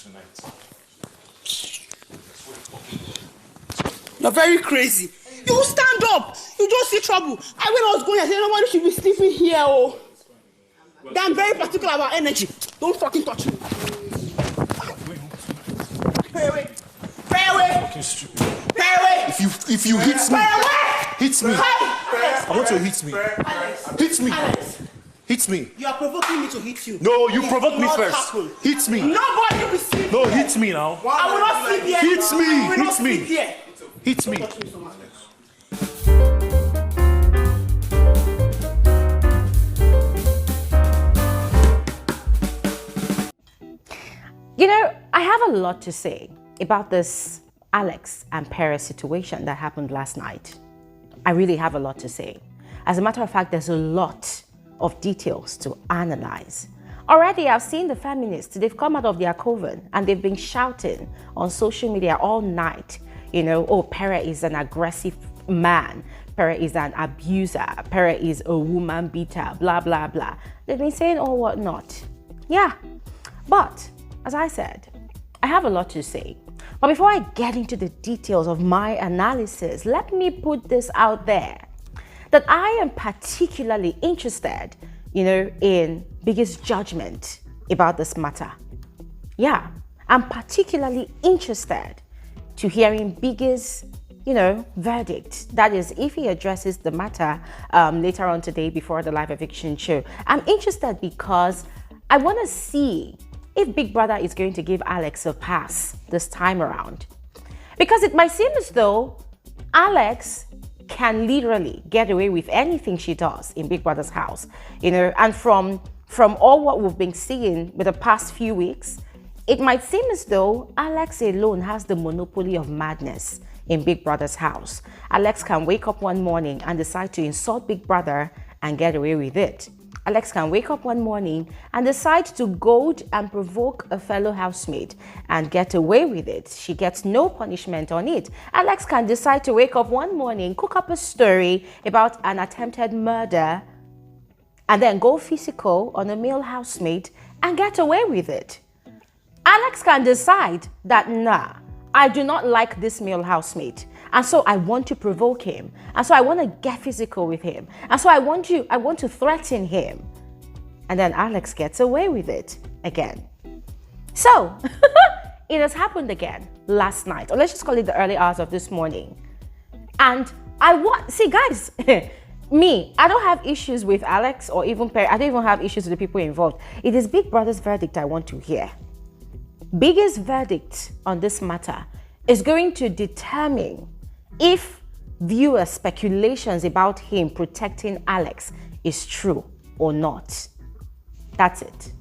tonight. You're very crazy. You stand up. You don't see trouble. When I was going, I said nobody should be sleeping here. Oh, I'm very particular about energy. Don't fucking touch me. Pere away. Pere away. Fucking stupid. Pere away. If you hit me, Pere away. hit me. Alex. I want you to hit me. Hit me. Alex. Hit me. You are provoking me to hit you. No, you It provoke will me not first. happen. Hit me. Nobody will sleep No, here. hit me now. I will not sleep here. Hit me. I will not Hit me. sleep here. Hit me. Touch me so much. You know, I have a lot to say about this Alex and Pere situation that happened last night. I really have a lot to say. As a matter of fact, there's a lot of details to analyze. Already, I've seen the feminists, they've come out of their coven and they've been shouting on social media all night, you know, oh, Pere is an aggressive man, Pere is an abuser, Pere is a woman beater, blah, blah, blah. They've been saying all whatnot. Yeah, but as I said, I have a lot to say. But before I get into the details of my analysis, let me put this out there, that I am particularly interested, you know, in Big's judgment about this matter. Yeah, I'm particularly interested to hearing Big's, you know, verdict. That is, if he addresses the matter later on today before the live eviction show. I'm interested because I want to see if Big Brother is going to give Alex a pass this time around. Because it might seem as though Alex can literally get away with anything she does in Big Brother's house, you know, and from all what we've been seeing with the past few weeks, it might seem as though Alex alone has the monopoly of madness in Big Brother's house. Alex can wake up one morning and decide to insult Big Brother and get away with it. Alex can wake up one morning and decide to goad and provoke a fellow housemate and get away with it. She gets no punishment on it. Alex can decide to wake up one morning, cook up a story about an attempted murder, and then go physical on a male housemate and get away with it. Alex can decide that, nah, I do not like this male housemate, and so I want to provoke him, and so I want to get physical with him, and so I want to threaten him, and then Alex gets away with it again. So it has happened again last night, or let's just call it the early hours of this morning. And see guys, I don't have issues with Alex or even Pere. I don't even have issues with the people involved. It is Big Brother's verdict I want to hear. Big's verdict on this matter is going to determine if viewers' speculations about him protecting Alex is true or not. That's it.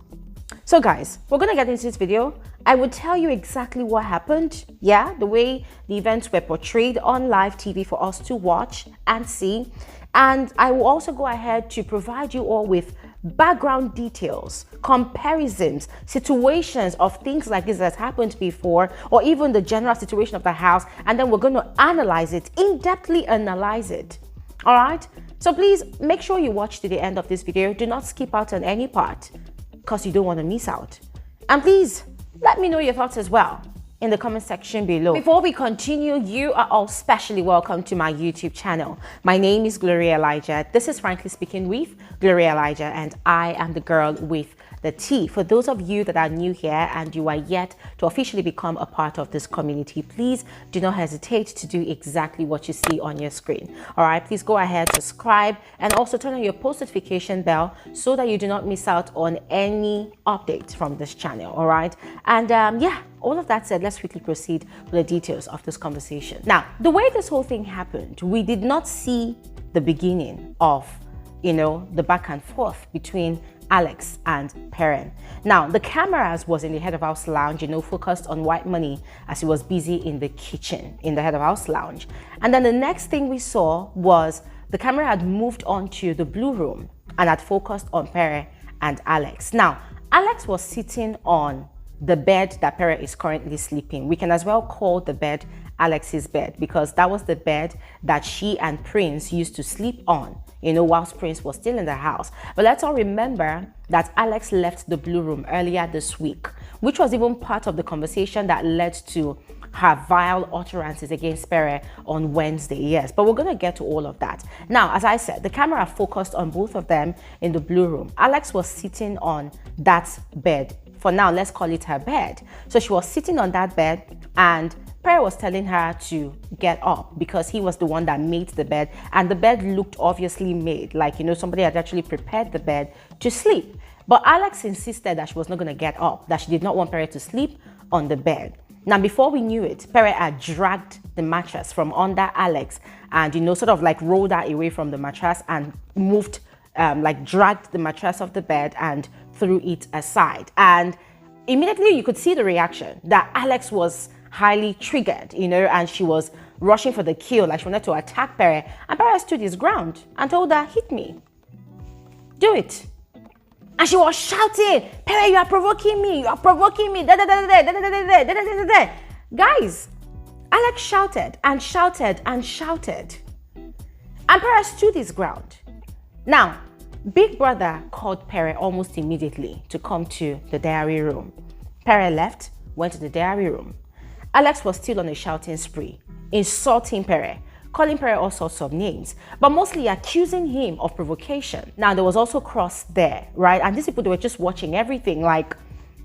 So guys, we're going to get into this video. I will tell you exactly what happened. Yeah, the way the events were portrayed on live TV for us to watch and see. And I will also go ahead to provide you all with background details, comparisons, situations of things like this that has happened before, or even the general situation of the house, and then we're going to analyze it, in-depthly analyze it. All right? So please make sure you watch to the end of this video. Do not skip out on any part because you don't want to miss out. And please let me know your thoughts as well in the comment section below. Before we continue, you are all specially welcome to my YouTube channel. My name is Gloria Elijah. This is Frankly Speaking with Gloria Elijah, and I am the girl with the T. For those of you that are new here and you are yet to officially become a part of this community, please do not hesitate to do exactly what you see on your screen. All right, please go ahead, subscribe, and also turn on your post notification bell so that you do not miss out on any updates from this channel. All right, and yeah, all of that said, let's quickly proceed with the details of this conversation. Now, the way this whole thing happened, we did not see the beginning of, you know, the back and forth between Alex and Pere. Now, the cameras was in the head of house lounge, you know, focused on WHITEMONEY as he was busy in the kitchen in the head of house lounge. And then the next thing we saw was the camera had moved on to the blue room and had focused on Pere and Alex. Now, Alex was sitting on the bed that Pere is currently sleeping. We can as well call the bed Alex's bed because that was the bed that she and Prince used to sleep on, you know, whilst Prince was still in the house. But let's all remember that Alex left the blue room earlier this week which was even part of the conversation that led to her vile utterances against Pere on Wednesday. Yes, but we're going to get to all of that. Now, as I said, the camera focused on both of them in the blue room. Alex was sitting on that bed. For now, let's call it her bed. So she was sitting on that bed, and Pere was telling her to get up because he was the one that made the bed, and the bed looked obviously made, like, you know, somebody had actually prepared the bed to sleep. But Alex insisted that she was not going to get up, that she did not want Pere to sleep on the bed. Now, before we knew it, Pere had dragged the mattress from under Alex and, you know, sort of like rolled her away from the mattress and moved, like dragged the mattress off the bed and threw it aside. And immediately you could see the reaction that Alex was highly triggered, you know, and she was rushing for the kill, like she wanted to attack Pere. And Pere stood his ground and told her, hit me, do it. And she was shouting, Pere, you are provoking me, you are provoking me, Guys, Alex shouted and shouted and shouted. And Pere stood his ground. Now, Big Brother called Pere almost immediately to come to the diary room. Pere left, went to the diary room. Alex was still on a shouting spree, insulting Pere, calling Pere all sorts of names, but mostly accusing him of provocation. Now, there was also Cross there, right? And these people, they were just watching everything, like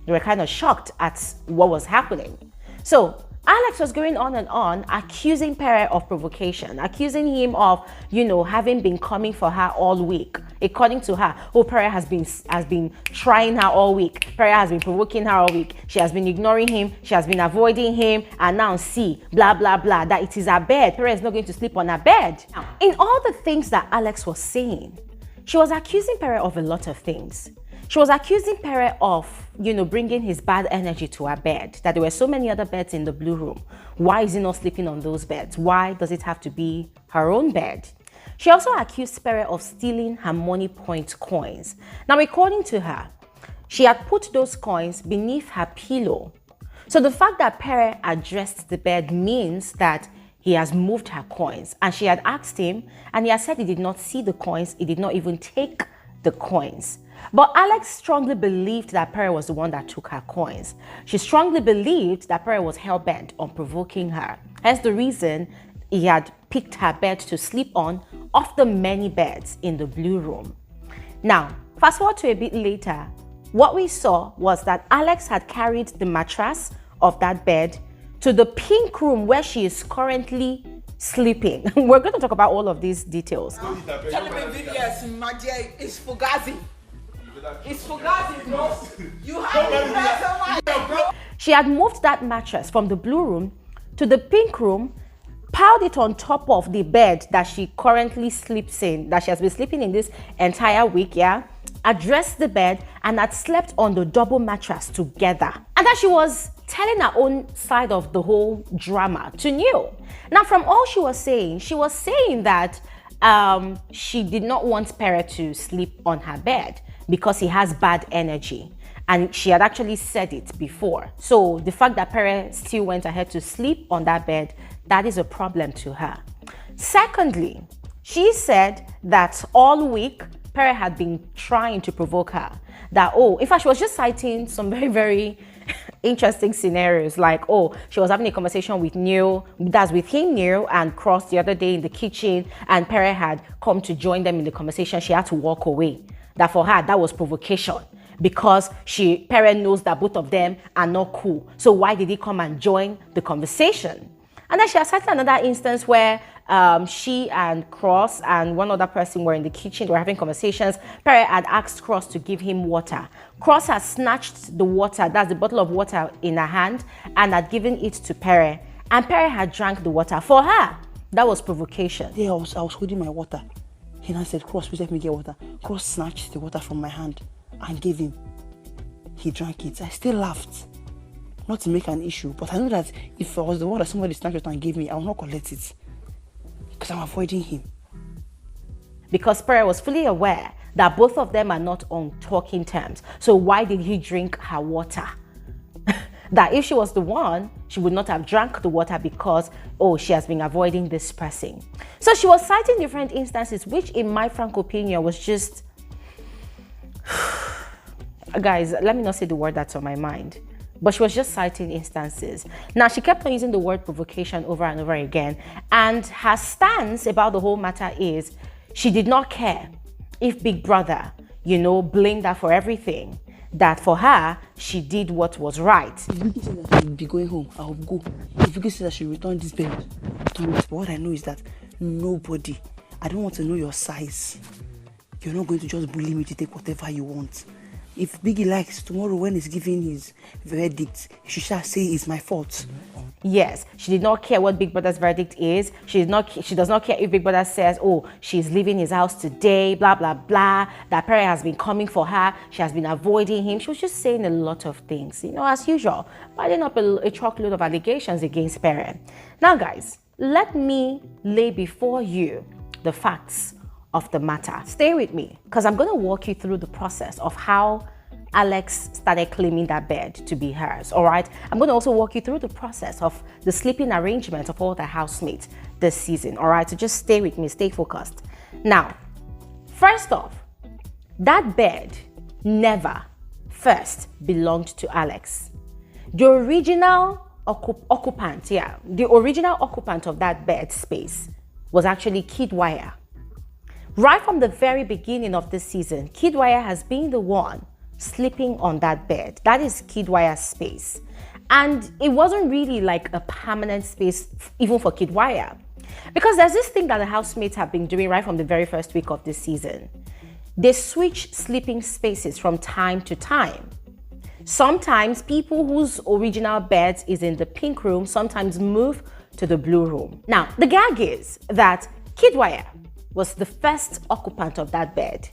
they were kind of shocked at what was happening. So Alex was going on and on, accusing Pere of provocation, accusing him of, you know, having been coming for her all week. According to her, oh, Pere has been trying her all week. Pere has been provoking her all week. She has been ignoring him. She has been avoiding him. And now see, blah, blah, blah, that it is her bed. Pere is not going to sleep on her bed. In all the things that Alex was saying, she was accusing Pere of a lot of things. She was accusing Pere of, you know, bringing his bad energy to her bed, that there were so many other beds in the blue room. Why is he not sleeping on those beds? Why does it have to be her own bed? She also accused Pere of stealing her money point coins. Now, according to her, she had put those coins beneath her pillow. So the fact that Pere addressed the bed means that he has moved her coins. And she had asked him, and he had said he did not see the coins. He did not even take the coins. But Alex strongly believed that Pere was the one that took her coins. She strongly believed that Pere was hell-bent on provoking her. Hence the reason he had picked her bed to sleep on of the many beds in the blue room. Now, fast forward to a bit later, what we saw was that Alex had carried the mattress of that bed to the pink room where she is currently sleeping. We're going to talk about all of these details. It's Fugazi. It's Fugazi, bro. You have She had moved that mattress from the blue room to the pink room, piled it on top of the bed that she currently sleeps in, that she has been sleeping in this entire week, yeah? Addressed the bed and had slept on the double mattress together. And that she was telling her own side of the whole drama to Neil. Now, from all she was saying that she did not want Pere to sleep on her bed because he has bad energy. And she had actually said it before. So the fact that Pere still went ahead to sleep on that bed, that is a problem to her. Secondly, she said that all week, Pere had been trying to provoke her. That, oh, in fact, she was just citing some very, very interesting scenarios. Like, oh, she was having a conversation with Neil, that's with him, Neil, and Cross the other day in the kitchen, and Pere had come to join them in the conversation. She had to walk away. That for her, that was provocation. Because Pere knows that both of them are not cool. So why did he come and join the conversation? And then she has cited another instance where she and Cross and one other person were in the kitchen, they were having conversations. Pere had asked Cross to give him water. Cross had snatched the water, that's the bottle of water in her hand, and had given it to Pere. And Pere had drank the water. For her, that was provocation. Yeah, I was holding my water. He now said, Cross, please let me get water. Cross snatched the water from my hand and gave him. He drank it. I still laughed. Not to make an issue, but I know that if I was the one that somebody snatched it and gave me, I will not collect it. Because I'm avoiding him. Because Pere was fully aware that both of them are not on talking terms. So why did he drink her water? That if she was the one, she would not have drank the water because, oh, she has been avoiding this person. So she was citing different instances, which in my frank opinion was just... Guys, let me not say the word that's on my mind. but she was just citing instances. Now, she kept on using the word provocation over and over again, and her stance about the whole matter is she did not care if Big Brother, you know, blamed her for everything. That for her, she did what was right. If Vicky said that she would be going home, I will go. If Vicky said that she returned this bed, return it. But what I know is that nobody, I don't want to know your size. You're not going to just bully me to take whatever you want. If Biggie likes, tomorrow when he's giving his verdict, she shall say it's my fault. Yes, she did not care what Big Brother's verdict is. She does not care if Big Brother says, oh, she's leaving his house today, blah, blah, blah. That Pere has been coming for her. She has been avoiding him. She was just saying a lot of things, you know, as usual, piling up a truckload of allegations against Pere. Now, guys, let me lay before you the facts of the matter. Stay with me, because I'm going to walk you through the process of how Alex started claiming that bed to be hers, all right? I'm going to also walk you through the process of the sleeping arrangement of all the housemates this season, all right? So just stay with me, stay focused. Now, first off, that bed never first belonged to Alex. The original occupant, the original occupant of that bed space was actually Kidwire. Right from the very beginning of this season, Kidwire has been the one sleeping on that bed. That is Kidwire's space. And it wasn't really like a permanent space even for Kidwire. Because there's this thing that the housemates have been doing right from the very first week of this season. They switch sleeping spaces from time to time. Sometimes people whose original bed is in the pink room sometimes move to the blue room. Now, the gag is that Kidwire was the first occupant of that bed.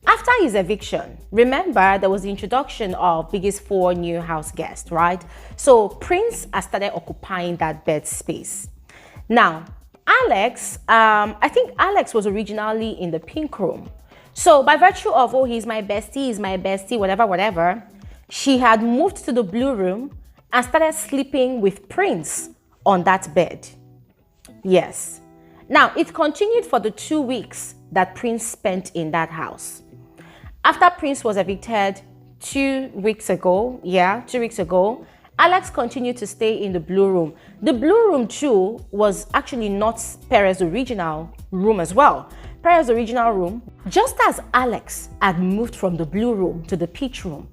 After his eviction, remember there was the introduction of Biggie's 4 new house guests, right? So Prince has started occupying that bed space. Now, Alex, I think Alex was originally in the pink room. So by virtue of, oh, he's my bestie, whatever, she had moved to the blue room and started sleeping with Prince on that bed. Yes. Now, it continued for the 2 weeks that Prince spent in that house. After Prince was evicted 2 weeks ago, 2 weeks ago, Alex continued to stay in the blue room. The blue room too was actually not Pere's original room as well. Pere's original room, just as Alex had moved from the blue room to the peach room,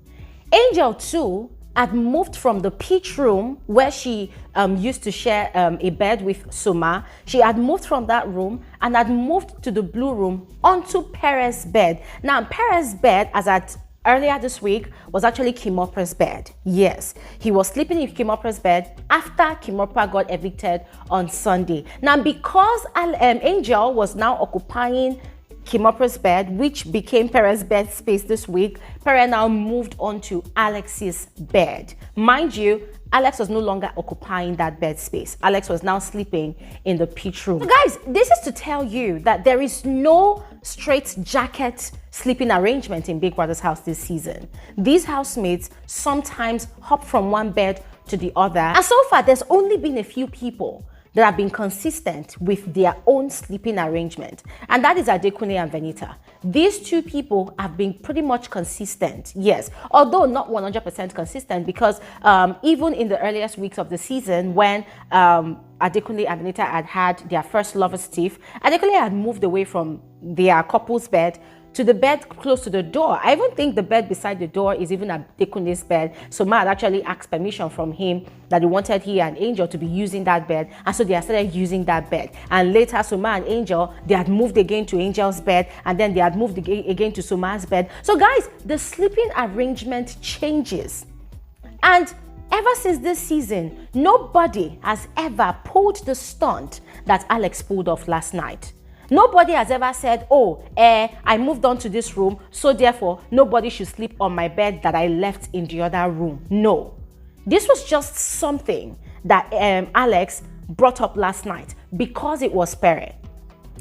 Angel too had moved from the peach room where she used to share a bed with Soma. She had moved from that room and had moved to the blue room onto Pere's bed. Now, Pere's bed, as at earlier this week, was actually Kimopra's bed. Yes, he was sleeping in Kimopra's bed after Kimopra got evicted on Sunday. Now, because Angel was now occupying Kimopra's bed, which became Pere's bed space this week, Pere now moved on to Alex's bed. Mind you, Alex was no longer occupying that bed space. Alex was now sleeping in the peach room. So guys, this is to tell you that there is no straight jacket sleeping arrangement in Big Brother's house this season. These housemates sometimes hop from one bed to the other. And so far, there's only been a few people that have been consistent with their own sleeping arrangement, and that is ADEKUNLE and Venita. These two people have been pretty much consistent, yes, although not 100% consistent, because even in the earliest weeks of the season, when ADEKUNLE and Venita had their first lovers tiff, ADEKUNLE had moved away from their couple's bed to the bed close to the door. I even think the bed beside the door is even ADEKUNLE's bed. So Ma had actually asked permission from him that he wanted he and Angel to be using that bed. And so they had started using that bed. And later, Soma and Angel, they had moved again to Angel's bed. And then they had moved again to Soma's bed. So guys, the sleeping arrangement changes. And ever since this season, nobody has ever pulled the stunt that Alex pulled off last night. Nobody has ever said, oh, I moved on to this room, so therefore nobody should sleep on my bed that I left in the other room. No. This was just something that Alex brought up last night because it was Pere.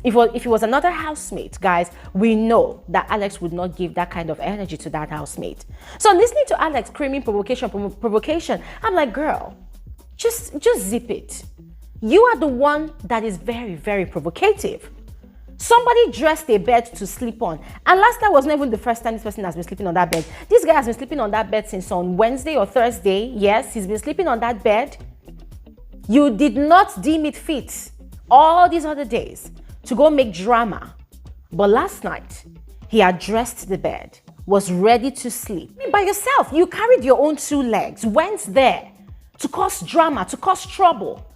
If it was another housemate, guys, we know that Alex would not give that kind of energy to that housemate. So listening to Alex screaming provocation, I'm like, girl, just zip it. You are the one that is very, very provocative. Somebody dressed a bed to sleep on. And last night was not even the first time this person has been sleeping on that bed. This guy has been sleeping on that bed since on Wednesday or Thursday. Yes, he's been sleeping on that bed. You did not deem it fit all these other days to go make drama. But last night, he addressed the bed, was ready to sleep. I mean, by yourself, you carried your own 2 legs, went there to cause drama, to cause trouble.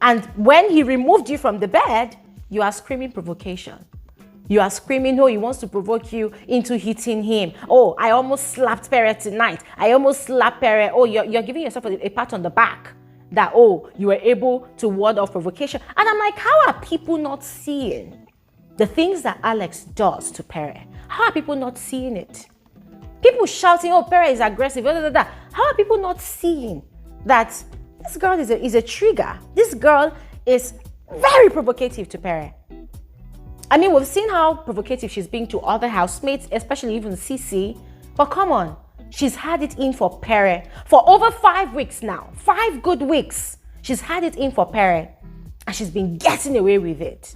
And when he removed you from the bed, you are screaming provocation. You are screaming, oh, he wants to provoke you into hitting him. Oh, I almost slapped Pere tonight. I almost slapped Pere. Oh, you're giving yourself a pat on the back that, oh, you were able to ward off provocation. And I'm like, how are people not seeing the things that Alex does to Pere? How are people not seeing it? People shouting, oh, Pere is aggressive. Blah, blah, blah. How are people not seeing that this girl is a trigger? This girl is very provocative to Pere. I mean, we've seen how provocative she's been to other housemates, especially even CEECEE. But come on, she's had it in for Pere for over 5 weeks now. 5 good weeks. She's had it in for Pere, and she's been getting away with it.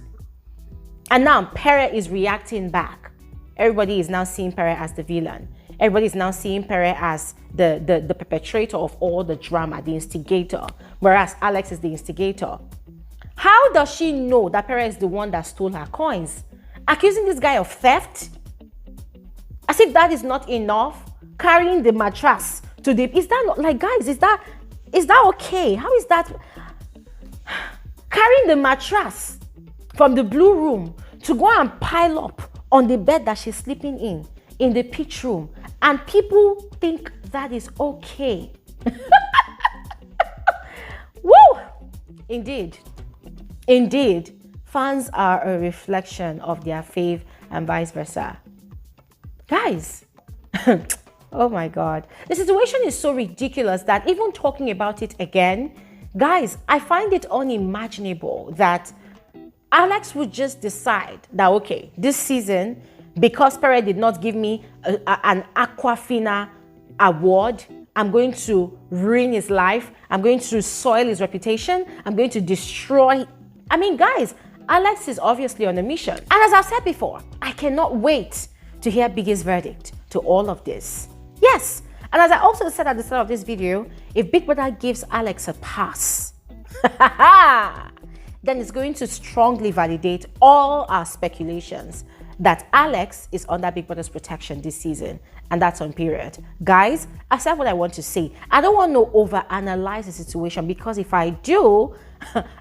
And now Pere is reacting back. Everybody is now seeing Pere as the villain. Everybody is now seeing Pere as the perpetrator of all the drama, the instigator, whereas Alex is the instigator. How does she know that Pere is the one that stole her coins? Accusing this guy of theft? As if that is not enough. Carrying the mattress to the... Is that not... Like, guys, is that okay? How is that... Carrying the mattress from the blue room to go and pile up on the bed that she's sleeping in the pitch room. And people think that is okay. Woo! Indeed. Indeed, fans are a reflection of their fave and vice versa. Guys, oh my God. The situation is so ridiculous that even talking about it again, guys, I find it unimaginable that Alex would just decide that, okay, this season, because Pere did not give me an Aquafina award, I'm going to ruin his life. I'm going to soil his reputation. I'm going to destroy. I mean, guys, Alex is obviously on a mission. And as I've said before, I cannot wait to hear Biggie's verdict to all of this. Yes, and as I also said at the start of this video, if Big Brother gives Alex a pass, then it's going to strongly validate all our speculations that Alex is under Big Brother's protection this season, and that's on period. Guys, I said what I want to say. I don't want to overanalyze the situation, because if I do,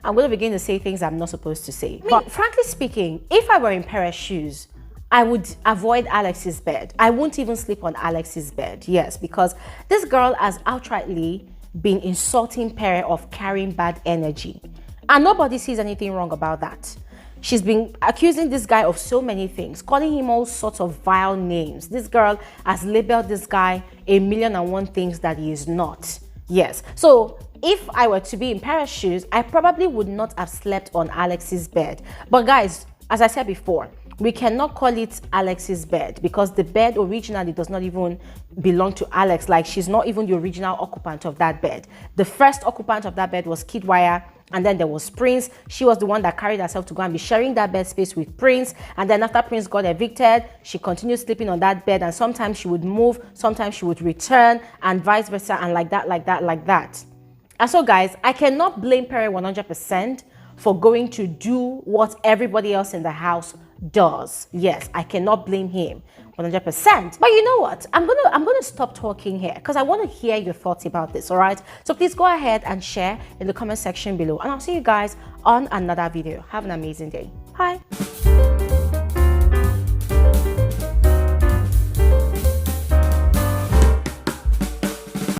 I'm going to begin to say things I'm not supposed to say. But frankly speaking, if I were in Pere's shoes, I would avoid Alex's bed. I won't even sleep on Alex's bed. Yes, because this girl has outrightly been insulting Pere of carrying bad energy. And nobody sees anything wrong about that. She's been accusing this guy of so many things, calling him all sorts of vile names. This girl has labeled this guy 1,000,001 things that he is not. Yes. So if I were to be in Pere's shoes, I probably would not have slept on Alex's bed. But guys, as I said before, we cannot call it Alex's bed, because the bed originally does not even belong to Alex. Like, she's not even the original occupant of that bed. The first occupant of that bed was Kidwire, and then there was Prince. She was the one that carried herself to go and be sharing that bed space with Prince. And then after Prince got evicted, she continued sleeping on that bed, and sometimes she would move, sometimes she would return, and vice versa, and like that, like that, like that. And so guys, I cannot blame Pere 100% for going to do what everybody else in the house does. Yes, I cannot blame him 100%. But you know what? I'm gonna stop talking here, because I want to hear your thoughts about this. All right, so please go ahead and share in the comment section below, and I'll see you guys on another video. Have an amazing day. Bye.